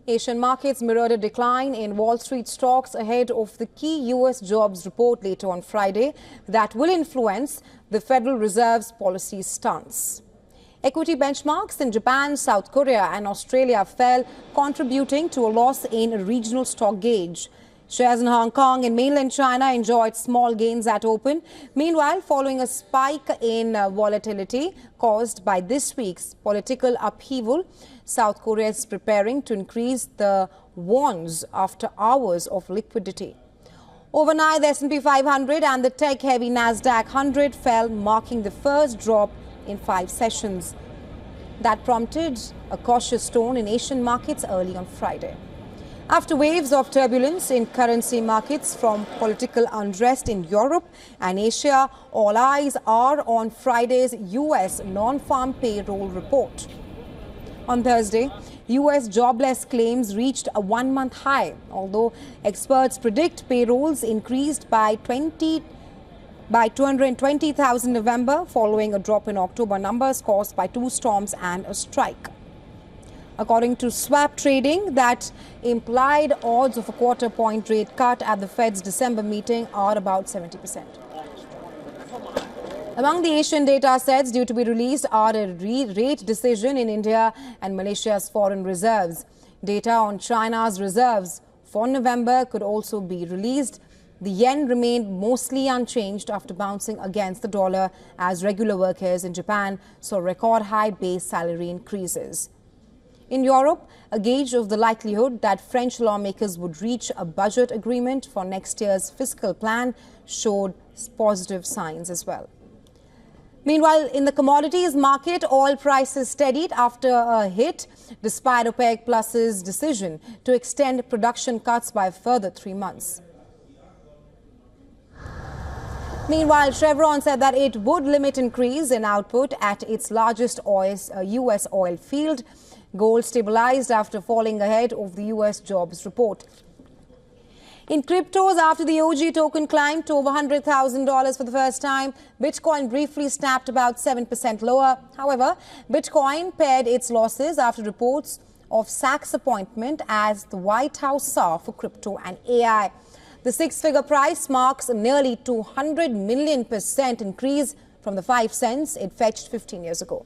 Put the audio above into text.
Asian markets mirrored a decline in Wall Street stocks ahead of the key U.S. jobs report later on Friday that will influence the Federal Reserve's policy stance. Equity benchmarks in Japan, South Korea and Australia fell, contributing to a loss in a regional stock gauge. Shares in Hong Kong and mainland China enjoyed small gains at open. Meanwhile, following a spike in volatility caused by this week's political upheaval, South Korea is preparing to increase the WIONs after hours of liquidity. Overnight, the S&P 500 and the tech-heavy Nasdaq 100 fell, marking the first drop in 5 sessions. That prompted a cautious tone in Asian markets early on Friday. After waves of turbulence in currency markets from political unrest in Europe and Asia, all eyes are on Friday's U.S. non-farm payroll report. On Thursday, U.S. jobless claims reached a one-month high, although experts predict payrolls increased by 220,000 in November, following a drop in October numbers caused by 2 storms and a strike. According to swap trading, that implied odds of a quarter-point rate cut at the Fed's December meeting are about 70%. Among the Asian data sets due to be released are a rate decision in India and Malaysia's foreign reserves. Data on China's reserves for November could also be released. The yen remained mostly unchanged after bouncing against the dollar as regular workers in Japan saw record-high base salary increases. In Europe, a gauge of the likelihood that French lawmakers would reach a budget agreement for next year's fiscal plan showed positive signs as well. Meanwhile, in the commodities market, oil prices steadied after a hit despite OPEC Plus's decision to extend production cuts by a further 3 months. Meanwhile, Chevron said that it would limit increase in output at its largest U.S. oil field. Gold stabilized after falling ahead of the U.S. jobs report. In cryptos, after the OG token climbed to over $100,000 for the first time, Bitcoin briefly snapped about 7% lower. However, Bitcoin pared its losses after reports of Sachs' appointment as the White House czar for crypto and AI. The 6-figure price marks a nearly 200 million% increase from the 5 cents it fetched 15 years ago.